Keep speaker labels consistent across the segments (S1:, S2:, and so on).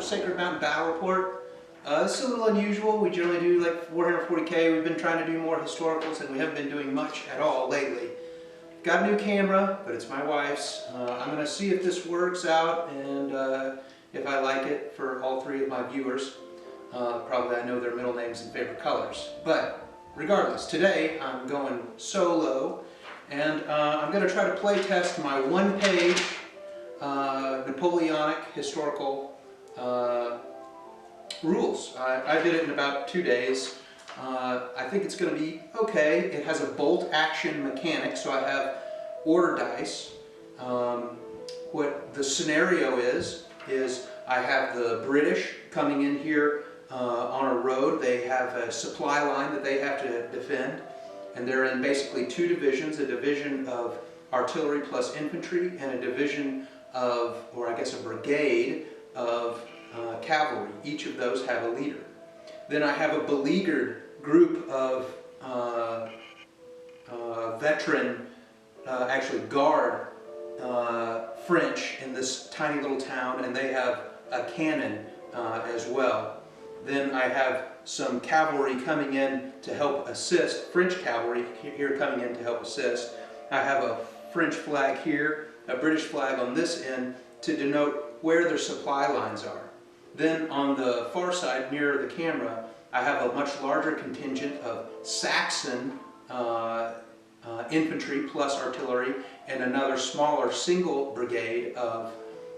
S1: Sacred Mountain Battle Report. This is a little unusual. We generally do like Warhammer 40K. We've been trying to do more historicals and we haven't been doing much at all lately. Got a new camera, but it's my wife's. I'm going to see if this works out and if I like it for all three of my viewers. Probably I know their middle names and favorite colors. But regardless, today I'm going solo and I'm going to try to play test my one-page Napoleonic historical rules. I did it in about 2 days. I think it's going to be okay. It has a bolt action mechanic, so I have order dice. What the scenario is I have the British coming in here on a road. They have a supply line that they have to defend, and they're in basically two divisions, a division of artillery plus infantry and a division of, or I guess a brigade of cavalry. Each of those have a leader. Then I have a beleaguered group of veteran, actually guard French in this tiny little town, and they have a cannon as well. Then I have some cavalry coming in to help assist, French cavalry here coming in to help assist. I have a French flag here, a British flag on this end to denote where their supply lines are. Then on the far side, near the camera, I have a much larger contingent of Saxon infantry plus artillery, and another smaller single brigade of,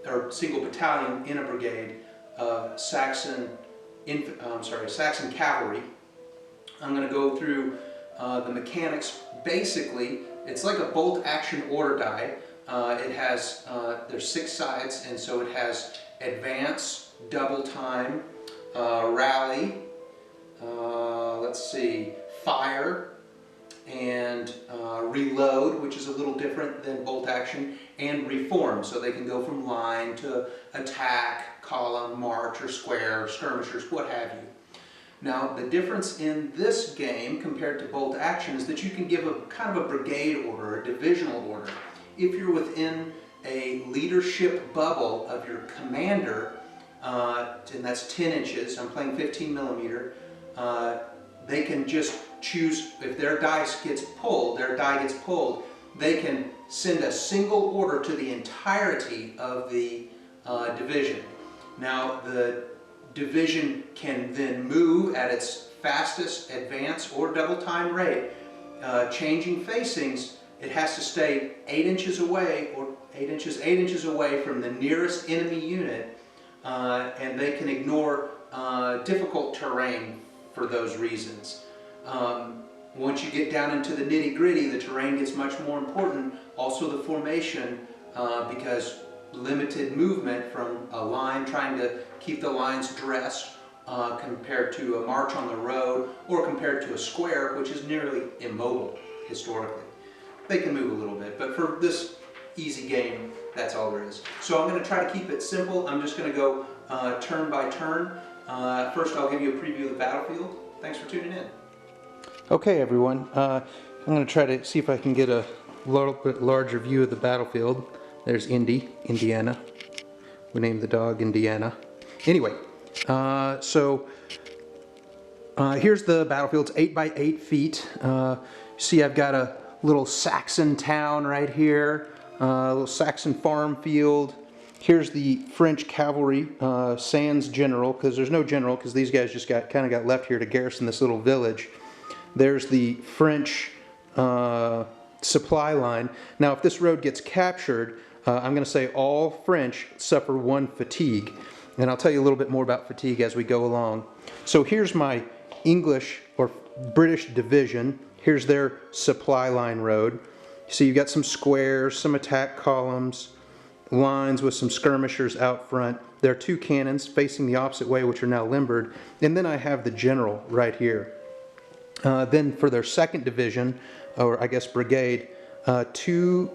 S1: or single battalion in a brigade of Saxon cavalry. I'm going to go through the mechanics. Basically, it's like a bolt action order die. It has, there's 6 sides, and so it has advance, double time, rally, let's see, fire, and reload, which is a little different than bolt action, and reform, so they can go from line to attack, column, march, or square, skirmishers, what have you. Now, the difference in this game compared to bolt action is that you can give a kind of a brigade order, a divisional order. If you're within a leadership bubble of your commander, and that's 10 inches, I'm playing 15 millimeter, they can just choose, if their die gets pulled, they can send a single order to the entirety of the division. Now, the division can then move at its fastest advance or double time rate. Changing facings, it has to stay 8 inches away, or 8 inches away from the nearest enemy unit, and they can ignore difficult terrain for those reasons. Once you get down into the nitty-gritty, the terrain gets much more important. Also the formation, because limited movement from a line, trying to keep the lines dressed compared to a march on the road, or compared to a square, which is nearly immobile historically. They can move a little bit, but for this easy game, that's all there is. So I'm going to try to keep it simple. I'm just going to go turn by turn. First, I'll give you a preview of the battlefield. Thanks for tuning in. Okay, everyone. I'm going to try to see if I can get a little bit larger view of the battlefield. There's Indiana. We named the dog Indiana. Anyway, here's the battlefield. It's 8 by 8 feet. See, I've got a little Saxon town right here, a little Saxon farm field. Here's the French cavalry, sans general, because there's no general, because these guys just kind of got left here to garrison this little village. There's the French supply line. Now, if this road gets captured, I'm going to say all French suffer 1 fatigue, and I'll tell you a little bit more about fatigue as we go along. So here's my English or British division. Here's their supply line road. So you've got some squares, some attack columns, lines with some skirmishers out front. There are 2 cannons facing the opposite way, which are now limbered. And then I have the general right here. Then for their second division, or I guess brigade, 2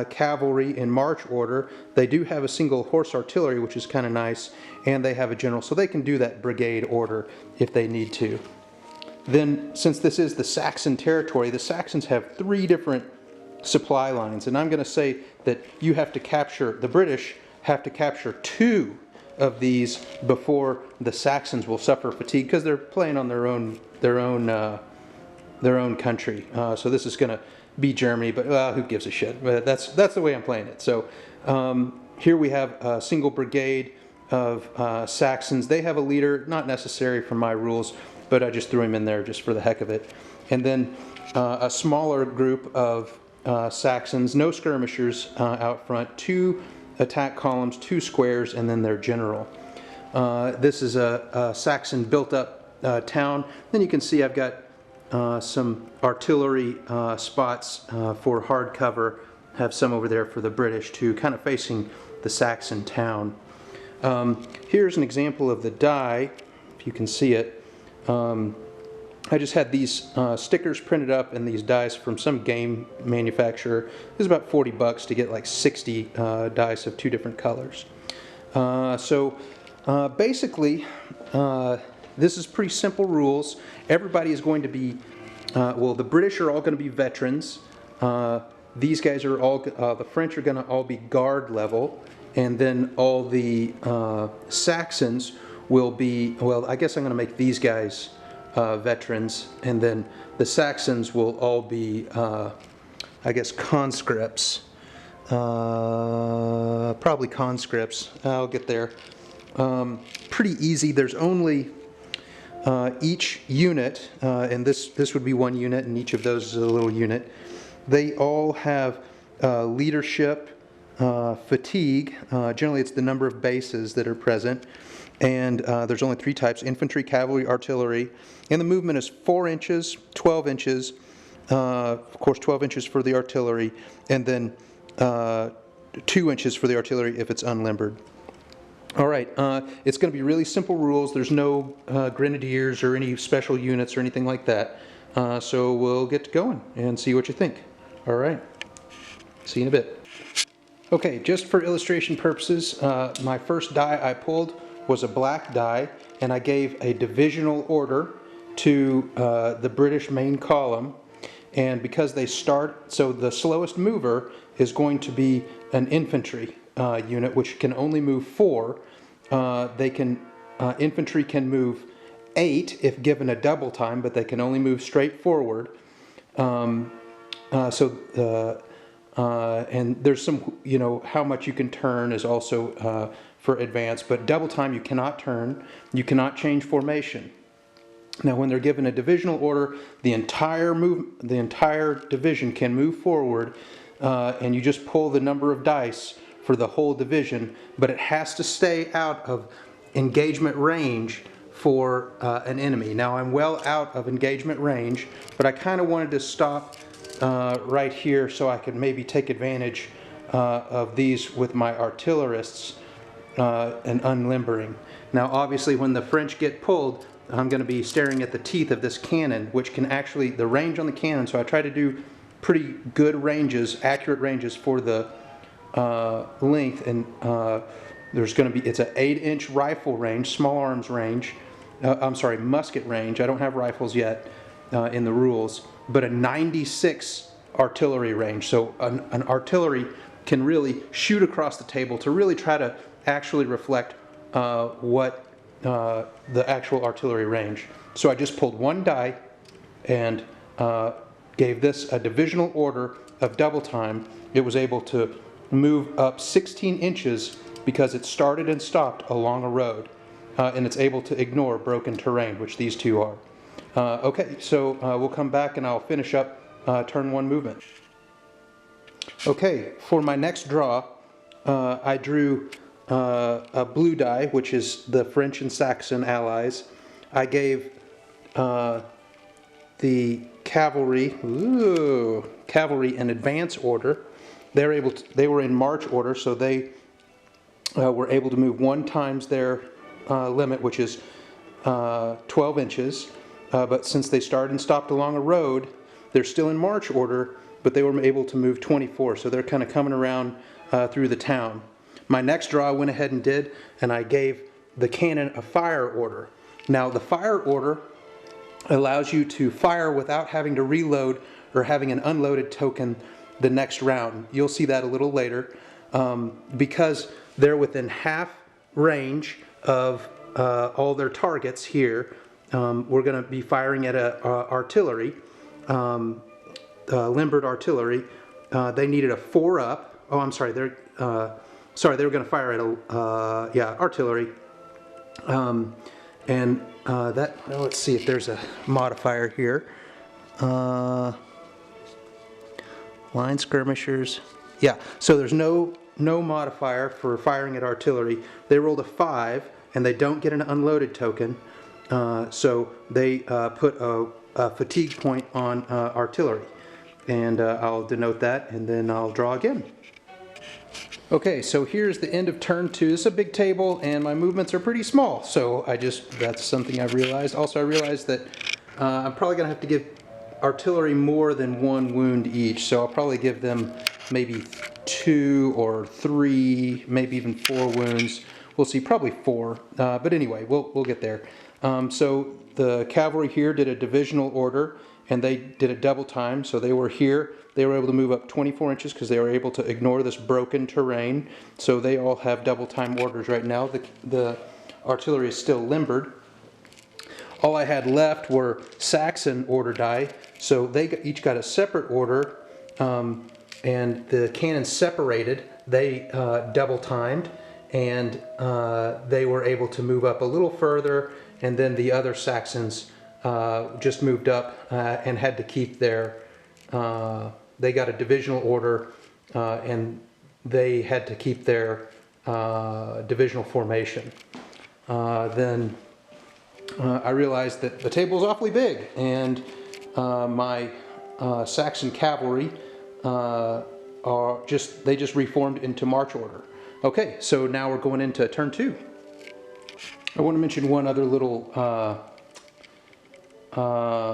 S1: cavalry in march order. They do have a single horse artillery, which is kind of nice, and they have a general, so they can do that brigade order if they need to. Then, since this is the Saxon territory, the Saxons have 3 different supply lines, and I'm going to say that you have to capture, the British have to capture 2 of these before the Saxons will suffer fatigue, because they're playing on their own country. So this is going to be Germany, but who gives a shit? But that's the way I'm playing it. So here we have a single brigade of Saxons. They have a leader, not necessary for my rules, but I just threw him in there just for the heck of it. And then a smaller group of Saxons, no skirmishers out front, 2 attack columns, 2 squares, and then their general. This is a Saxon built-up town. Then you can see I've got some artillery spots for hard cover. Have some over there for the British too, kind of facing the Saxon town. Here's an example of the die, if you can see it. I just had these stickers printed up and these dice from some game manufacturer. It was about $40 to get like 60 dice of 2 different colors. Basically, this is pretty simple rules. Everybody is going to be, well, the British are all going to be veterans. These guys are all, the French are going to all be guard level. And then all the Saxons will be, well, I guess I'm going to make these guys veterans. And then the Saxons will all be, I guess, conscripts. Probably conscripts. I'll get there. Pretty easy. There's only each unit, and this would be 1 unit, and each of those is a little unit. They all have leadership, fatigue. Generally, it's the number of bases that are present, and there's only 3 types: infantry, cavalry, artillery. And the movement is 4 inches, 12 inches. Of course, 12 inches for the artillery, and then 2 inches for the artillery if it's unlimbered. All right, it's going to be really simple rules. There's no grenadiers or any special units or anything like that. So we'll get going and see what you think. All right, see you in a bit. Okay, just for illustration purposes, my first die I pulled was a black die, and I gave a divisional order to the British main column. And because they start, so the slowest mover is going to be an infantry unit, which can only move 4. Infantry can move 8 if given a double time, but they can only move straight forward. And there's some, how much you can turn is also for advance, but double time you cannot turn, you cannot change formation. Now, when they're given a divisional order, the entire division can move forward, and you just pull the number of dice for the whole division, but it has to stay out of engagement range for an enemy. Now, I'm well out of engagement range, but I kind of wanted to stop right here so I could maybe take advantage of these with my artillerists and unlimbering. Now, obviously, when the French get pulled, I'm going to be staring at the teeth of this cannon, which can actually, the range on the cannon, so I try to do pretty good ranges, accurate ranges for the length, and there's going to be, it's an 8-inch rifle range, small arms range, musket range. I don't have rifles yet in the rules, but a 96 artillery range. So an artillery can really shoot across the table to really try to actually reflect what the actual artillery range. So I just pulled 1 die and gave this a divisional order of double time. It was able to move up 16 inches because it started and stopped along a road, and it's able to ignore broken terrain, which these 2 are. Okay, so we'll come back and I'll finish up turn 1 movement. Okay, for my next draw, I drew a blue die, which is the French and Saxon allies. I gave the cavalry an advance order. They were in march order, so they were able to move 1 times their limit, which is 12 inches. But since they started and stopped along a road, they're still in march order, but they were able to move 24. So they're kind of coming around through the town. My next draw I went ahead and did, and I gave the cannon a fire order. Now, the fire order allows you to fire without having to reload or having an unloaded token the next round. You'll see that a little later. Because they're within half range of all their targets here. We're going to be firing at artillery, limbered artillery. They needed a 4-up. Oh, I'm sorry. They were going to fire at artillery. Let's see if there's a modifier here. Line skirmishers. Yeah, so there's no modifier for firing at artillery. They rolled a 5, and they don't get an unloaded token. So they put a fatigue point on artillery. And I'll denote that, and then I'll draw again. Okay, so here's the end of turn 2. This is a big table, and my movements are pretty small. So that's something I've realized. Also, I realized that I'm probably going to have to give artillery more than 1 wound each. So I'll probably give them maybe 2 or 3, maybe even 4 wounds. We'll see, probably 4. But anyway, we'll get there. So the cavalry here did a divisional order, and they did a double time. So they were here. They were able to move up 24 inches because they were able to ignore this broken terrain. So they all have double time orders right now. The artillery is still limbered. All I had left were Saxon order die. So they each got a separate order, and the cannons separated. They double timed, and they were able to move up a little further, and then the other Saxons just moved up and had to keep their, they got a divisional order, and they had to keep their divisional formation. Then I realized that the table is awfully big, and my Saxon cavalry they just reformed into march order. Okay, so now we're going into turn 2. I want to mention one other little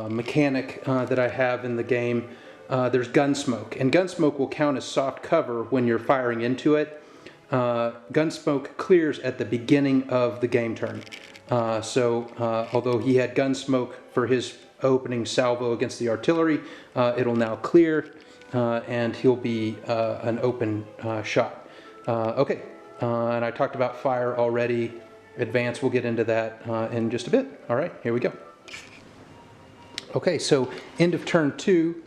S1: mechanic that I have in the game. There's Gunsmoke, and Gunsmoke will count as soft cover when you're firing into it. Gunsmoke clears at the beginning of the game turn. Although he had Gunsmoke for his opening salvo against the artillery, it'll now clear, and he'll be an open shot. Okay, and I talked about fire already. Advance, we'll get into that in just a bit. All right, here we go. Okay, so end of turn 2,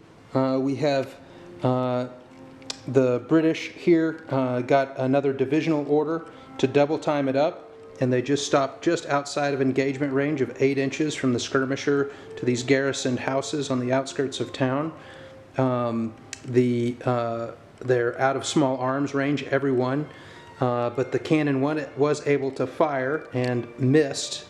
S1: we have the British here got another divisional order to double time it up, and they just stopped just outside of engagement range of 8 inches from the skirmisher to these garrisoned houses on the outskirts of town. They're out of small arms range, every one. But the cannon was able to fire and missed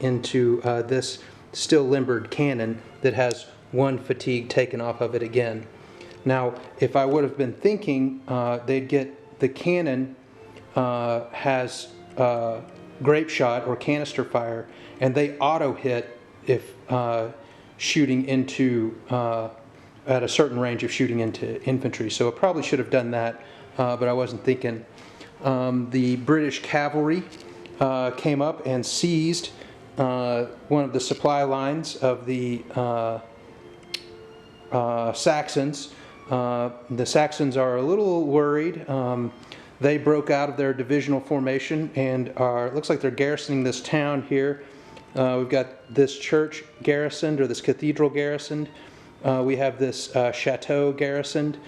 S1: into this still limbered cannon that has 1 fatigue taken off of it again. Now, if I would have been thinking, they'd get the cannon has grape shot or canister fire, and they auto hit if shooting into at a certain range of shooting into infantry. So it probably should have done that, but I wasn't thinking. The British cavalry came up and seized one of the supply lines of the Saxons. The Saxons are a little worried. They broke out of their divisional formation and it looks like they're garrisoning this town here. We've got this church garrisoned, or this cathedral garrisoned. We have this chateau garrisoned.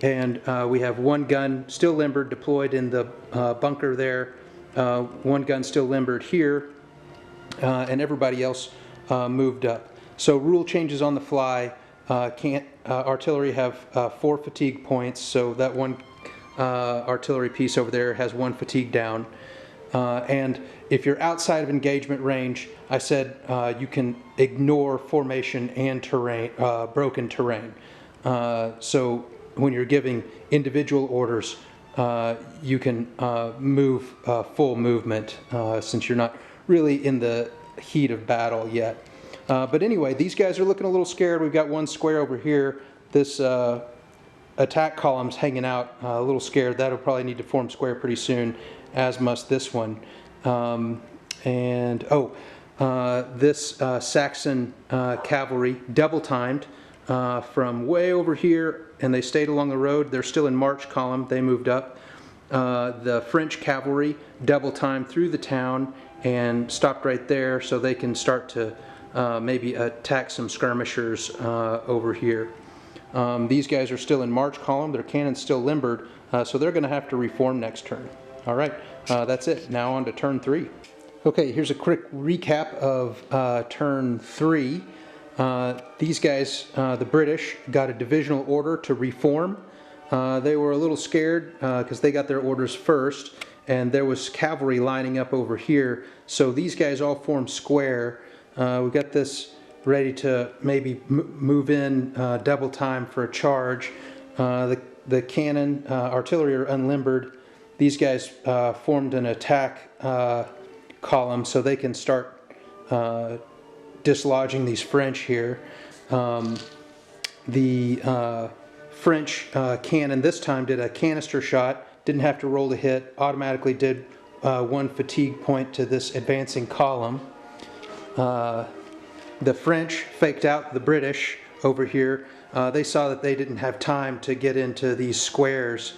S1: And we have 1 gun still limbered deployed in the bunker there, 1 gun still limbered here, and everybody else moved up. So rule changes on the fly. Artillery have 4 fatigue points, so that 1 artillery piece over there has 1 fatigue down. And if you're outside of engagement range, I said you can ignore formation and terrain, broken terrain. So when you're giving individual orders, you can move full movement since you're not really in the heat of battle yet. But anyway, these guys are looking a little scared. We've got 1 square over here. This attack column's hanging out a little scared. That'll probably need to form square pretty soon, as must this one. This Saxon cavalry double timed from way over here, and they stayed along the road. They're still in march column. They moved up. the French cavalry double time through the town and stopped right there so they can start to maybe attack some skirmishers over here. These guys are still in march column, their cannon's still limbered, so they're going to have to reform next turn. All right, that's it. Now on to turn 3. Okay, here's a quick recap of turn 3. These guys, the British, got a divisional order to reform. They were a little scared because they got their orders first, and there was cavalry lining up over here. So these guys all formed square. We got this ready to maybe move in double time for a charge. The cannon, artillery are unlimbered. These guys formed an attack column so they can start dislodging these French here. The French cannon this time did a canister shot, didn't have to roll to hit, automatically did 1 fatigue point to this advancing column. The French faked out the British over here. They saw that they didn't have time to get into these squares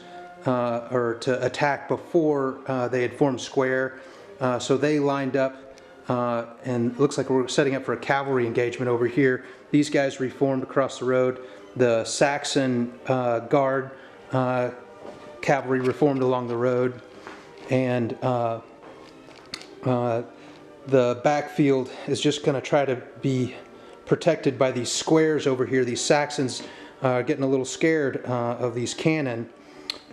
S1: or to attack before they had formed square. So they lined up and it looks like we're setting up for a cavalry engagement over here. These guys reformed across the road. The Saxon guard cavalry reformed along the road, and the backfield is just going to try to be protected by these squares over here. These Saxons are getting a little scared of these cannon,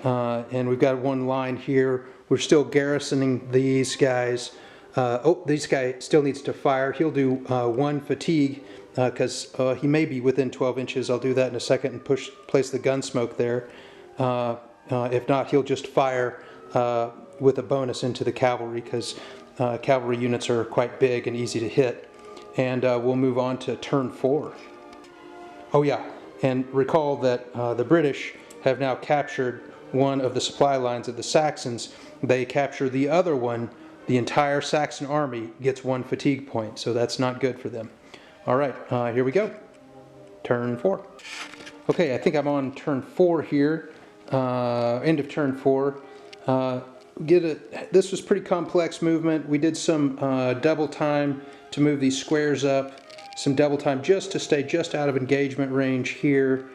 S1: and we've got one line here. We're still garrisoning these guys. This guy still needs to fire. He'll do 1 fatigue because he may be within 12 inches. I'll do that in a second and place the gun smoke there. If not, he'll just fire with a bonus into the cavalry because cavalry units are quite big and easy to hit. And we'll move on to turn 4. Oh yeah, and recall that the British have now captured one of the supply lines of the Saxons. They capture the other one. The entire Saxon army gets 1 fatigue point, so that's not good for them. All right, here we go. Turn 4. Okay, I think I'm on turn 4 here. End of turn 4. This was pretty complex movement. We did some double time to move these squares up, some double time just to stay just out of engagement range here.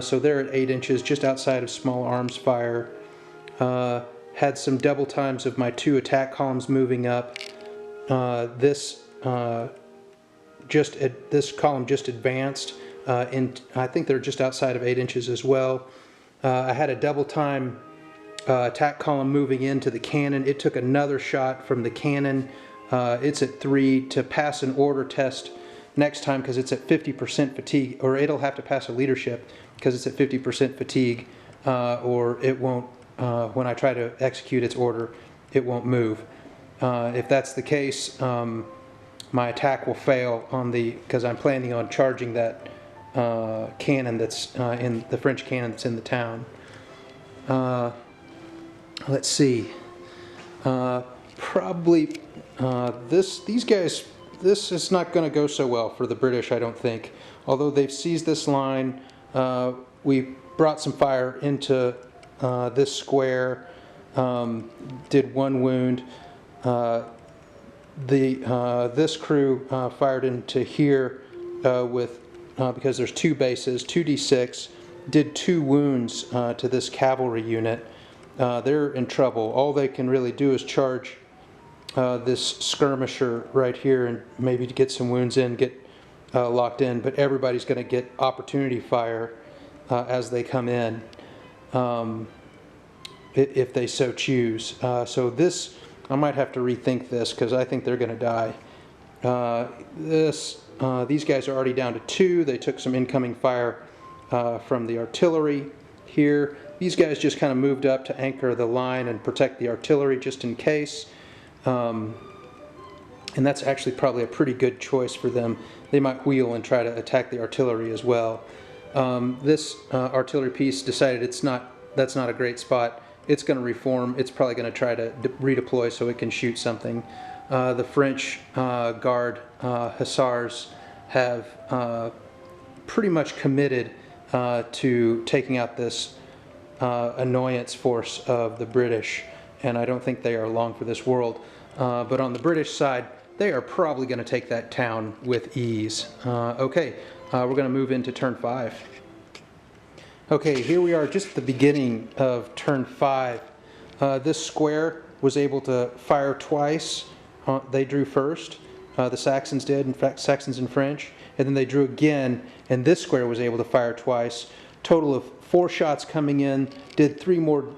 S1: So they're at 8 inches, just outside of small arms fire. Had some double times of my 2 attack columns moving up. This column just advanced, and I think they're just outside of 8 inches as well. I had a double time attack column moving into the cannon. It took another shot from the cannon. It's at 3 to pass an order test next time because it's at 50% fatigue, or it'll have to pass a leadership because it's at 50% fatigue, or it won't. When I try to execute its order, it won't move. If that's the case, my attack will fail because I'm planning on charging that cannon that's in the French cannon that's in the town. Let's see. Probably these guys. This is not going to go so well for the British, I don't think. Although they've seized this line, we brought some fire into this square, did 1 wound. This crew fired into here because there's 2 bases, 2d6, did 2 wounds to this cavalry unit. They're in trouble. All they can really do is charge this skirmisher right here and maybe to get some wounds in, get locked in, but everybody's going to get opportunity fire as they come in. If they so choose. So this, I might have to rethink this because I think they're going to die. These guys are already down to 2. They took some incoming fire from the artillery here. These guys just kind of moved up to anchor the line and protect the artillery just in case. And that's actually probably a pretty good choice for them. They might wheel and try to attack the artillery as well. This artillery piece decided that's not a great spot. It's going to reform. It's probably going to try to redeploy so it can shoot something. The French guard hussars have pretty much committed to taking out this annoyance force of the British, and I don't think they are long for this world. But on the British side, they are probably going to take that town with ease. Okay, we're going to move into turn 5. Okay, here we are just at the beginning of turn 5. This square was able to fire twice. They drew first. The Saxons did, in fact, Saxons and French. And then they drew again, and this square was able to fire twice. Total of 4 shots coming in, did 3 more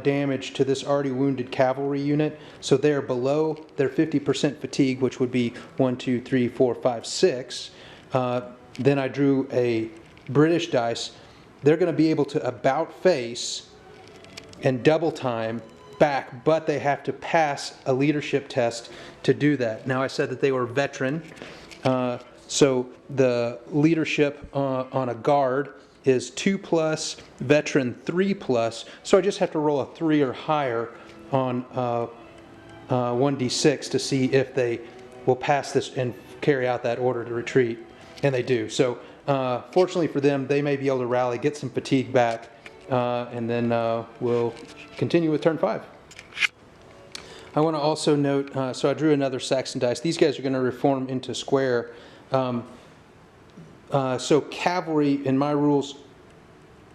S1: damage to this already wounded cavalry unit. So they're below their 50% fatigue, which would be 1, 2, 3, 4, 5, 6. Then I drew a British dice. They're going to be able to about face and double time back, but they have to pass a leadership test to do that. Now I said that they were veteran, so the leadership on a guard is 2+, veteran 3+, so I just have to roll a 3 or higher on 1d6 to see if they will pass this and carry out that order to retreat, and they do. So fortunately for them, they may be able to rally, get some fatigue back, and then we'll continue with turn 5. I want to also note, so I drew another Saxon dice. These guys are going to reform into square. So cavalry, in my rules,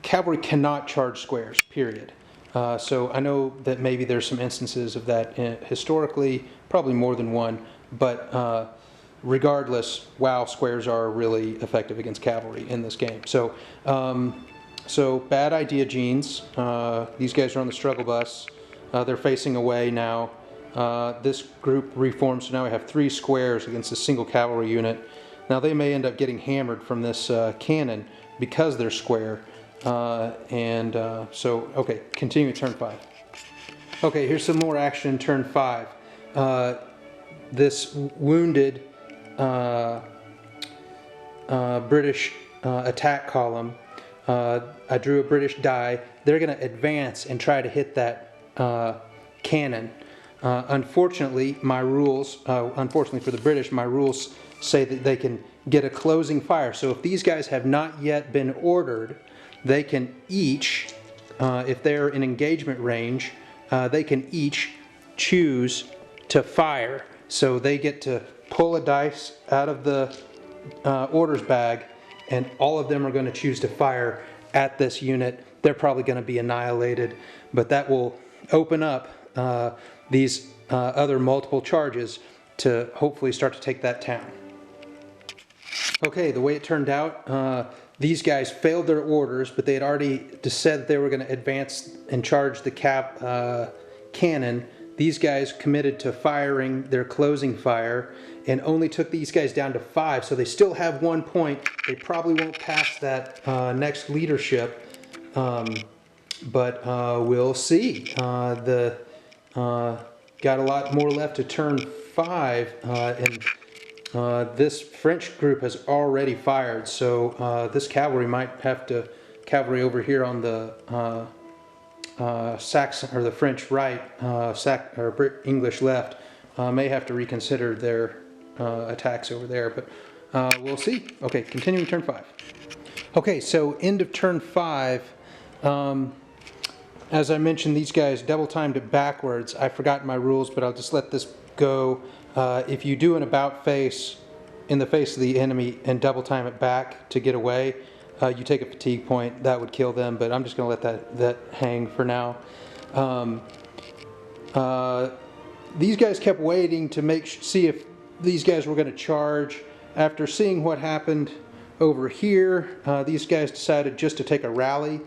S1: cavalry cannot charge squares, period. So I know that maybe there's some instances of that historically, probably more than one, but regardless, wow, squares are really effective against cavalry in this game. So, so bad idea, Genes. These guys are on the struggle bus. They're facing away now. This group reforms, so now we have 3 squares against a single cavalry unit. Now they may end up getting hammered from this cannon because they're square. So, okay, continue turn 5. Okay, here's some more action in turn 5. This wounded British attack column, I drew a British die. They're going to advance and try to hit that cannon. Unfortunately, my rules, unfortunately for the British, my rules say that they can get a closing fire. So if these guys have not yet been ordered, they can each, if they're in engagement range, they can each choose to fire. So they get to pull a dice out of the orders bag, and all of them are going to choose to fire at this unit. They're probably going to be annihilated, but that will open up these other multiple charges to hopefully start to take that town. Okay, the way it turned out, these guys failed their orders, but they had already said that they were going to advance and charge the cannon. These guys committed to firing their closing fire and only took these guys down to 5, so they still have 1 point. They probably won't pass that next leadership, but we'll see. Got a lot more left to turn 5, and this French group has already fired, so this cavalry might have to, cavalry over here on the Saxon or the French right, or English left, may have to reconsider their attacks over there, but we'll see. Okay, continuing turn 5. Okay, so end of turn 5. As I mentioned, these guys double timed it backwards. I forgot my rules, but I'll just let this go. If you do an about face in the face of the enemy and double time it back to get away, you take a fatigue point. That would kill them, but I'm just going to let that hang for now. These guys kept waiting to see if these guys were going to charge. After seeing what happened over here, these guys decided just to take a rally,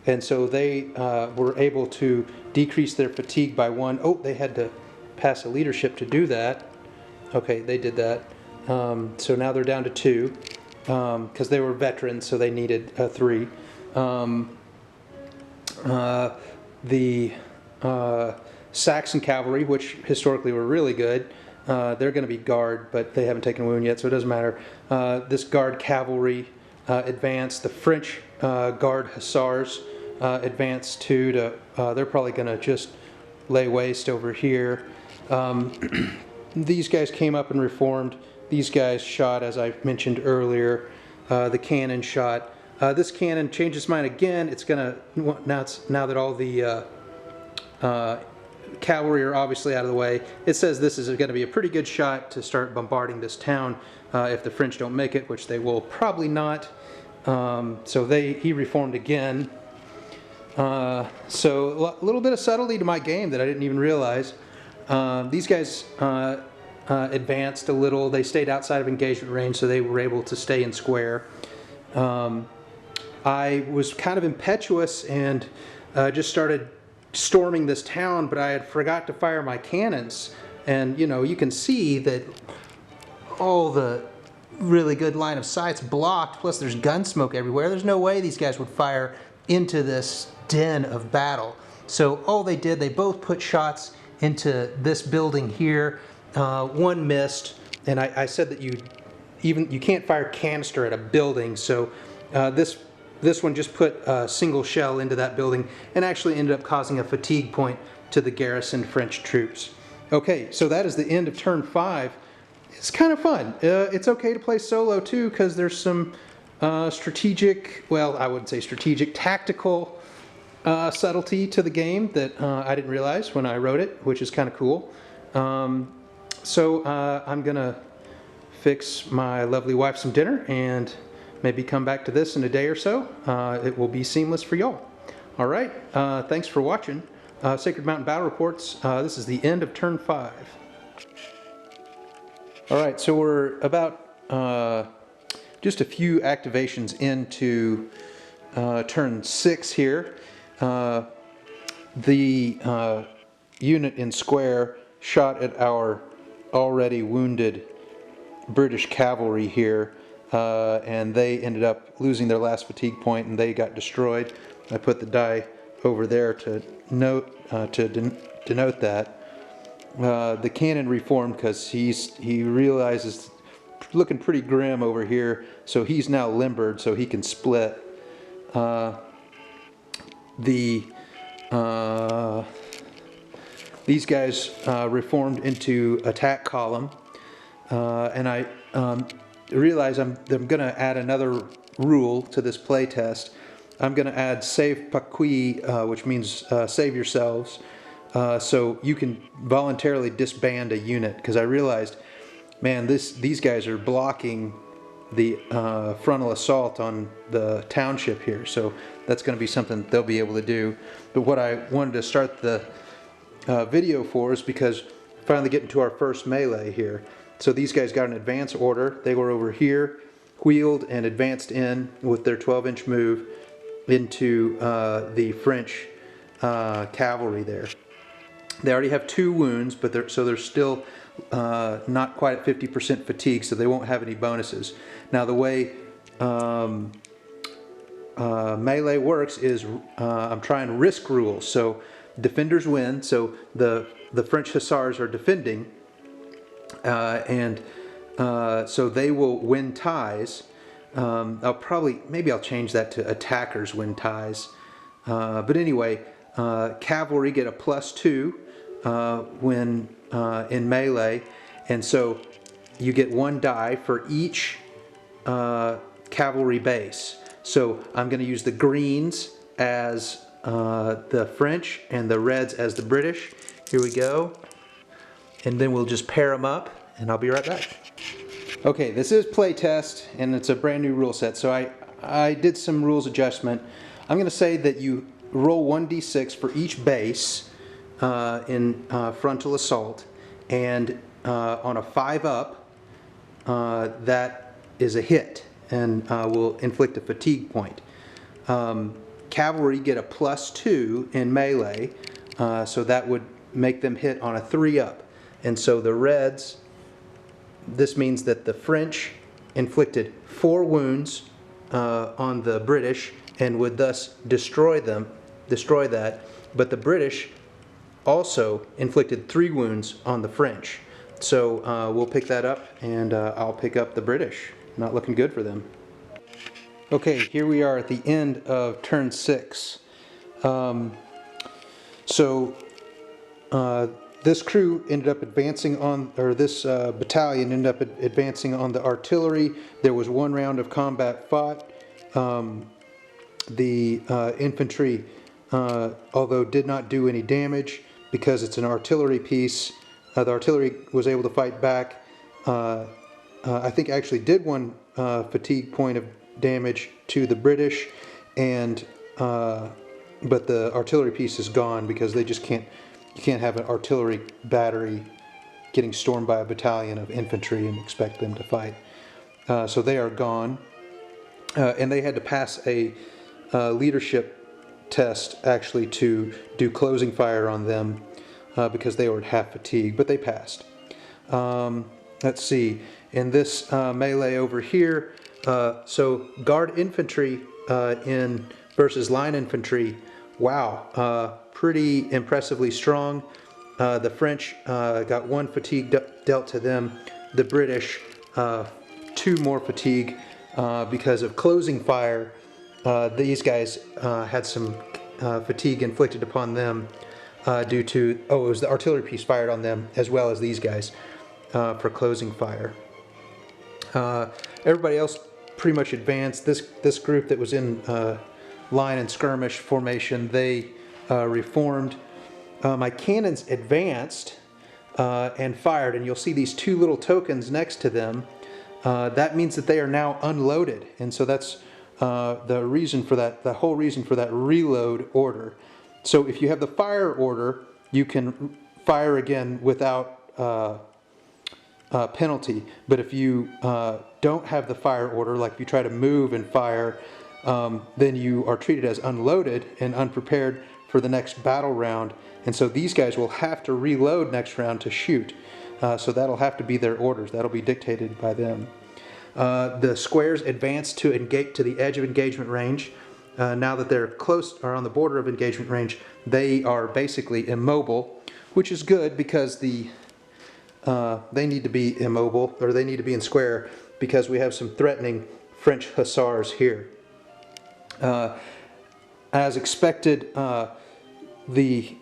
S1: and so they were able to decrease their fatigue by 1. Oh, they had to pass a leadership to do that. Okay, they did that. So now they're down to 2 because they were veterans, so they needed 3. The Saxon cavalry, which historically were really good, they're going to be guard, but they haven't taken a wound yet, so it doesn't matter. This guard cavalry advanced. The French guard hussars advanced too. They're probably going to just lay waste over here. These guys came up and reformed. These guys shot, as I mentioned earlier. The cannon shot This cannon changed its mind again. It's gonna now that all the cavalry are obviously out of the way. It says this is going to be a pretty good shot to start bombarding this town if the French don't make it, which they will probably not. So he reformed again. So a little bit of subtlety to my game that I didn't even realize. These guys advanced a little. They stayed outside of engagement range, so they were able to stay in square. I was kind of impetuous and just started storming this town, but I had forgot to fire my cannons. And you can see that all the really good line of sight's blocked, plus there's gun smoke everywhere. There's no way these guys would fire into this den of battle. So all they did, they both put shots into this building here. One missed, and I said that you can't fire canister at a building, so this one just put a single shell into that building and actually ended up causing a fatigue point to the garrisoned French troops. Okay, so that is the end of turn 5. It's kind of fun. It's okay to play solo too, because there's some strategic, well, I wouldn't say strategic, tactical subtlety to the game that I didn't realize when I wrote it, which is kind of cool. So I'm gonna fix my lovely wife some dinner and maybe come back to this in a day or so. It will be seamless for y'all. All right, thanks for watching Sacred Mountain Battle Reports. This is the end of turn 5. All right, so we're about just a few activations into turn 6 here. The unit in square shot at our already wounded British cavalry here, and they ended up losing their last fatigue point and they got destroyed. I put the die over there to denote that. The cannon reformed because he realizes looking pretty grim over here, so he's now limbered so he can split. These guys reformed into attack column, and I realize I'm going to add another rule to this play test. I'm going to add save paqui, which means save yourselves, so you can voluntarily disband a unit, because I realized, man, these guys are blocking the frontal assault on the township here, so that's going to be something they'll be able to do. But what I wanted to start the video for is because finally getting to our first melee here. So these guys got an advance order. They were over here, wheeled and advanced in with their 12-inch move into the French cavalry there. They already have 2 wounds, but they're still not quite at 50% fatigue, so they won't have any bonuses. Now the way melee works is I'm trying risk rules. So defenders win, so the French hussars are defending, and so they will win ties. Maybe I'll change that to attackers win ties. But anyway, cavalry get a +2 when in melee, and so you get 1 die for each cavalry base. So I'm going to use the greens as the French and the reds as the British. Here we go. And then we'll just pair them up, and I'll be right back. Okay, this is playtest, and it's a brand new rule set, so I did some rules adjustment. I'm going to say that you roll 1d6 for each base in frontal assault, and on a 5-up, that is a hit and will inflict a fatigue point. Cavalry get a +2 in melee, so that would make them hit on a 3-up. And so the reds, this means that the French inflicted 4 wounds on the British and would thus destroy that, but the British also inflicted 3 wounds on the French. So we'll pick that up, and I'll pick up the British. Not looking good for them. Okay, here we are at the end of turn 6. This crew ended up advancing on, or this battalion ended up advancing on the artillery. There was 1 round of combat fought.
S2: the infantry, although did not do any damage because it's an artillery piece. The artillery was able to fight back. I think actually did one fatigue point of damage to the British, and but the artillery piece is gone because they just can't. You can't have an artillery battery getting stormed by a battalion of infantry and expect them to fight. So they are gone, and they had to pass a leadership test actually to do closing fire on them because they were at half fatigue, but they passed. Let's see, in this melee over here, so guard infantry in versus line infantry, wow, pretty impressively strong. The French got 1 fatigue dealt to them, the British 2 more fatigue because of closing fire. These guys had some fatigue inflicted upon them due to, it was the artillery piece fired on them as well as these guys for closing fire. Everybody else pretty much advanced. This group that was in line and skirmish formation, they reformed. My cannons advanced and fired, and you'll see these 2 little tokens next to them. That means that they are now unloaded, and so that's the reason for that, the whole reason for that reload order. So if you have the fire order, you can fire again without penalty. But if you don't have the fire order, like if you try to move and fire, then you are treated as unloaded and unprepared for the next battle round. And so these guys will have to reload next round to shoot. So that'll have to be their orders. That'll be dictated by them. The squares advance to the edge of engagement range. Now that they're close or on the border of engagement range, they are basically immobile, which is good because they need to be immobile, or they need to be in square, because we have some threatening French hussars here. As expected, the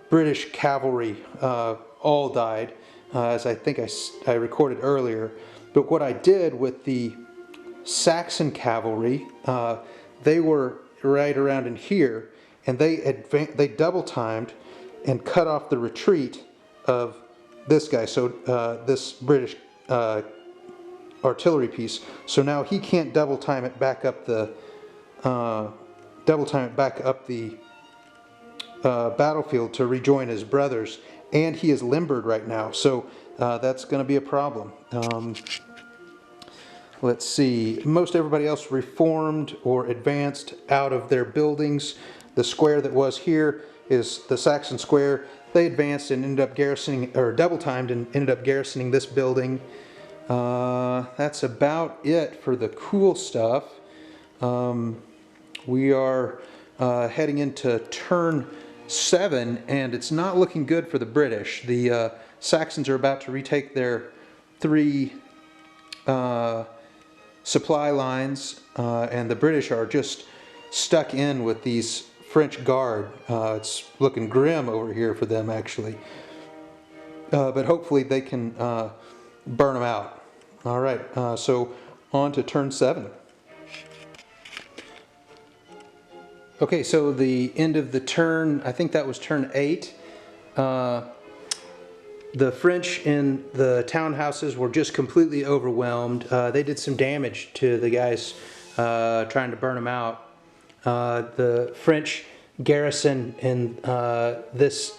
S2: British cavalry all died, as I think I recorded earlier. But what I did with the Saxon cavalry, they were right around in here, and they double timed and cut off the retreat of this guy. So this British artillery piece. So now he can't double time it back up the battlefield to rejoin his brothers, and he is limbered right now. So that's going to be a problem. Let's see. Most everybody else reformed or advanced out of their buildings. The square that was here is the Saxon square. They advanced and ended up garrisoning, or double timed and ended up garrisoning this building. That's about it for the cool stuff. We are heading into turn 7, and it's not looking good for the British. The Saxons are about to retake their 3 supply lines, and the British are just stuck in with these French guard. It's looking grim over here for them, actually. But hopefully they can burn them out. All right, so on to turn 7. Okay, so the end of the turn, I think that was turn 8. The French in the townhouses were just completely overwhelmed. They did some damage to the guys trying to burn them out. The French garrison in this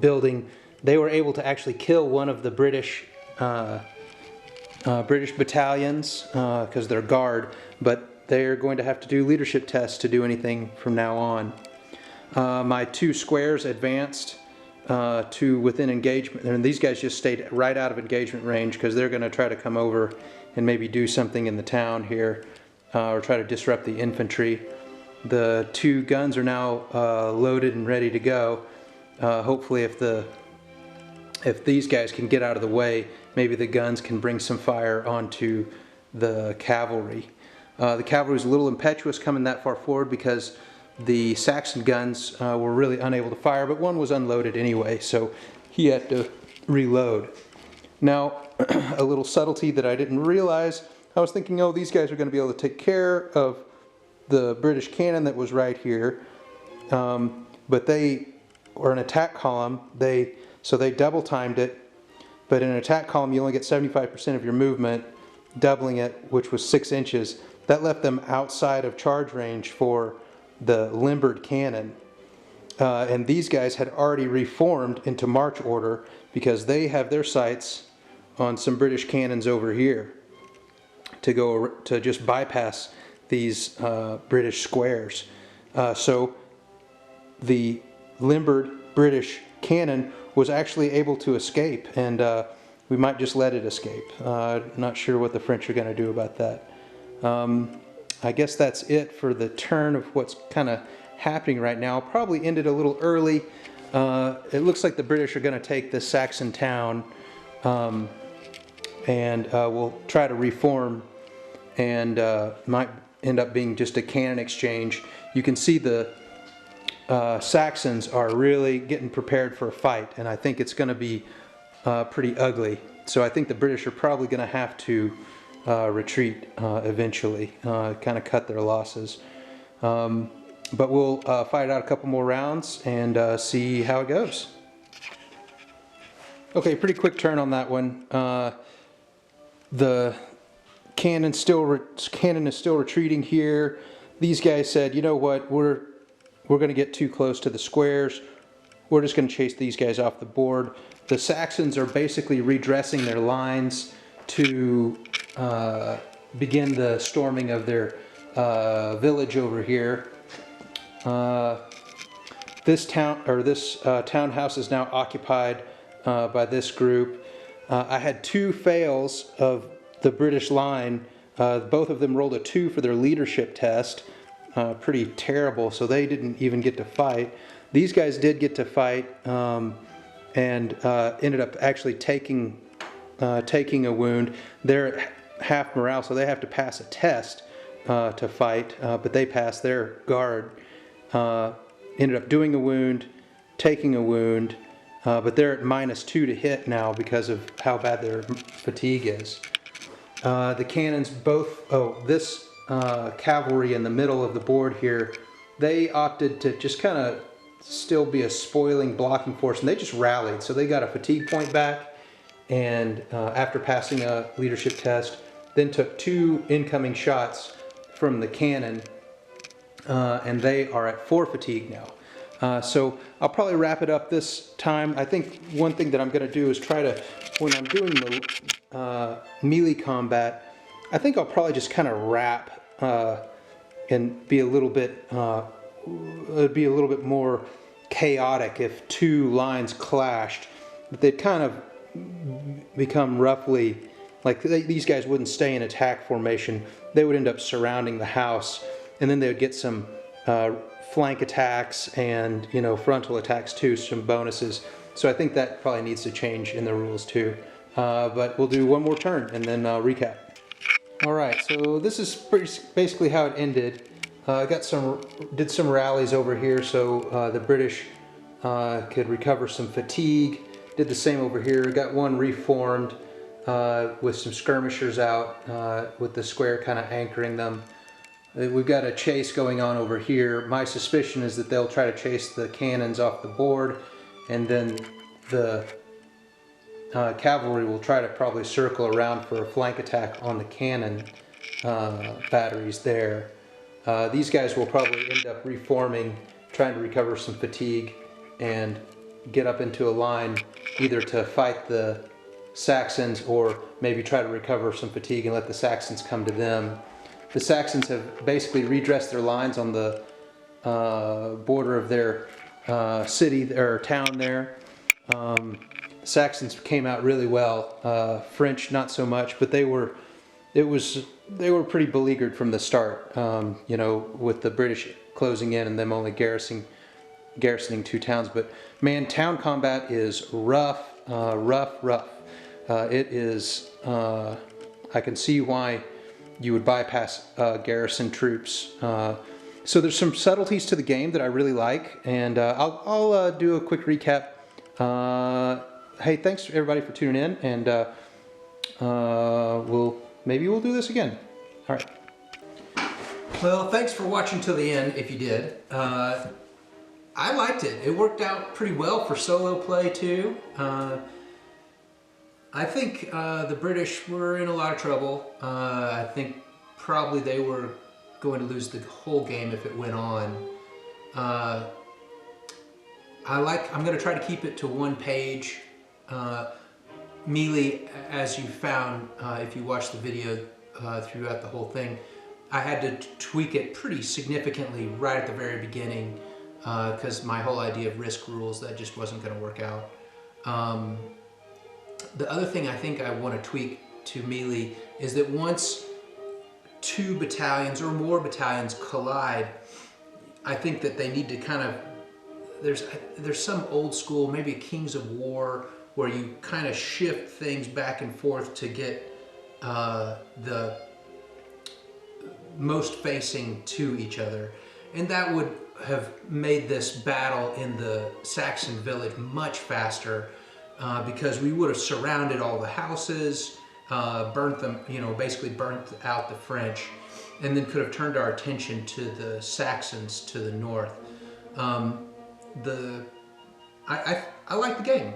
S2: building, they were able to actually kill one of the British battalions because they're guard, but they're going to have to do leadership tests to do anything from now on. My 2 squares advanced to within engagement, and these guys just stayed right out of engagement range because they're going to try to come over and maybe do something in the town here, or try to disrupt the infantry. The 2 guns are now loaded and ready to go. Hopefully if these guys can get out of the way, maybe the guns can bring some fire onto the cavalry. The cavalry was a little impetuous coming that far forward because the Saxon guns were really unable to fire, but one was unloaded anyway, so he had to reload. Now, a little subtlety that I didn't realize, I was thinking, oh, these guys are going to be able to take care of the British cannon that was right here, but they were an attack column. So they double timed it, but in an attack column you only get 75% of your movement, doubling it, which was 6 inches. That left them outside of charge range for the limbered cannon. And these guys had already reformed into march order because they have their sights on some British cannons over here to just bypass these British squares. So the limbered British cannon was actually able to escape, and we might just let it escape. Not sure what the French are going to do about that. I guess that's it for the turn of what's kind of happening right now. I'll probably end it a little early. It looks like the British are going to take this Saxon town, and we'll try to reform, and might end up being just a cannon exchange. You can see the Saxons are really getting prepared for a fight, and I think it's going to be pretty ugly. So I think the British are probably going to have to retreat eventually, kind of cut their losses. But we'll fight out a couple more rounds and see how it goes. Okay, pretty quick turn on that one. The cannon is still retreating here. These guys said, you know what, we're going to get too close to the squares. We're just going to chase these guys off the board. The Saxons are basically redressing their lines to begin the storming of their village over here. This townhouse is now occupied by this group. I had 2 fails of the British line. Both of them rolled a 2 for their leadership test. Pretty terrible, so they didn't even get to fight. These guys did get to fight, and ended up actually taking a wound. They're at half morale, so they have to pass a test to fight, but they passed their guard. Ended up doing a wound, taking a wound, but they're at -2 to hit now because of how bad their fatigue is. The cannons both, this cavalry in the middle of the board here, they opted to just kind of still be a spoiling blocking force, and they just rallied. So they got a fatigue point back, and after passing a leadership test, then took 2 incoming shots from the cannon, and they are at 4 fatigue now. So I'll probably wrap it up this time. I think one thing that I'm going to do is try to, when I'm doing the melee combat, I think I'll probably just kind of wrap and be a little bit, it'd be a little bit more chaotic if 2 lines clashed. But they'd kind of become roughly, like these guys wouldn't stay in attack formation. They would end up surrounding the house, and then they would get some flank attacks and, you know, frontal attacks too, some bonuses. So I think that probably needs to change in the rules too. But we'll do one more turn and then recap. All right, so this is basically how it ended. I did some rallies over here so the British could recover some fatigue. Did the same over here. Got one reformed with some skirmishers out with the square kind of anchoring them. We've got a chase going on over here. My suspicion is that they'll try to chase the cannons off the board, and then the cavalry will try to probably circle around for a flank attack on the cannon batteries there. These guys will probably end up reforming, trying to recover some fatigue and get up into a line either to fight the Saxons or maybe try to recover some fatigue and let the Saxons come to them. The Saxons have basically redressed their lines on the border of their city or town there. Saxons came out really well. French not so much, but they were pretty beleaguered from the start. You know, with the British closing in and them only garrisoning 2 towns. But man, town combat is rough, rough. It is. I can see why you would bypass garrison troops. So there's some subtleties to the game that I really like, and I'll do a quick recap. Hey, thanks everybody for tuning in, and we'll maybe we'll do this again. All right.
S1: Well, thanks for watching till the end, if you did. I liked it. It worked out pretty well for solo play, too. I think the British were in a lot of trouble. I think probably they were going to lose the whole game if it went on. I'm going to try to keep it to one page. Mealy, as you found, if you watched the video throughout the whole thing, I had to tweak it pretty significantly right at the very beginning because my whole idea of risk rules, that just wasn't going to work out. The other thing I think I want to tweak to Mealy is that once 2 battalions or more battalions collide, I think that they need to kind of, there's some old school, maybe a Kings of War, where you kind of shift things back and forth to get the most facing to each other. And that would have made this battle in the Saxon village much faster because we would have surrounded all the houses, burnt them, basically burnt out the French, and then could have turned our attention to the Saxons to the north. I like the game.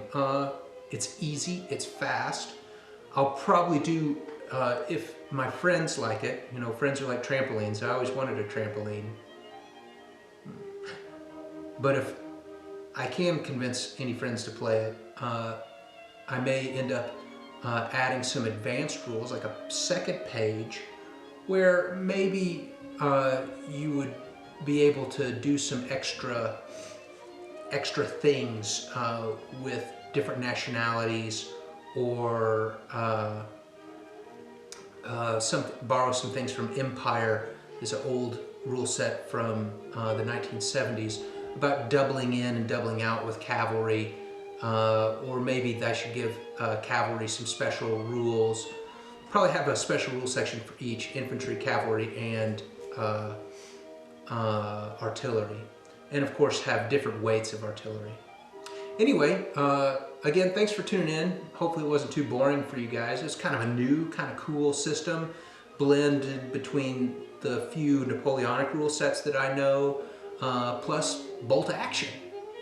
S1: It's easy, it's fast. I'll probably do, if my friends like it, friends are like trampolines. I always wanted a trampoline. But if I can convince any friends to play it, I may end up adding some advanced rules, like a second page, where maybe you would be able to do some extra things with different nationalities, or borrow some things from Empire. There's an old rule set from the 1970s about doubling in and doubling out with cavalry, or maybe I should give cavalry some special rules. Probably have a special rule section for each: infantry, cavalry, and artillery. And of course have different weights of artillery. Anyway, again, thanks for tuning in. Hopefully it wasn't too boring for you guys. It's kind of a new, kind of cool system, blended between the few Napoleonic rule sets that I know, plus bolt action.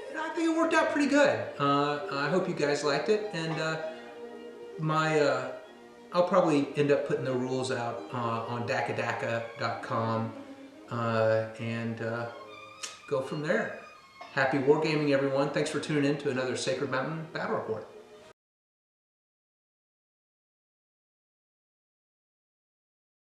S1: And I think it worked out pretty good. I hope you guys liked it, and I'll probably end up putting the rules out on dakadaka.com and go from there. Happy wargaming, everyone. Thanks for tuning in to another Sacred Mountain Battle Report.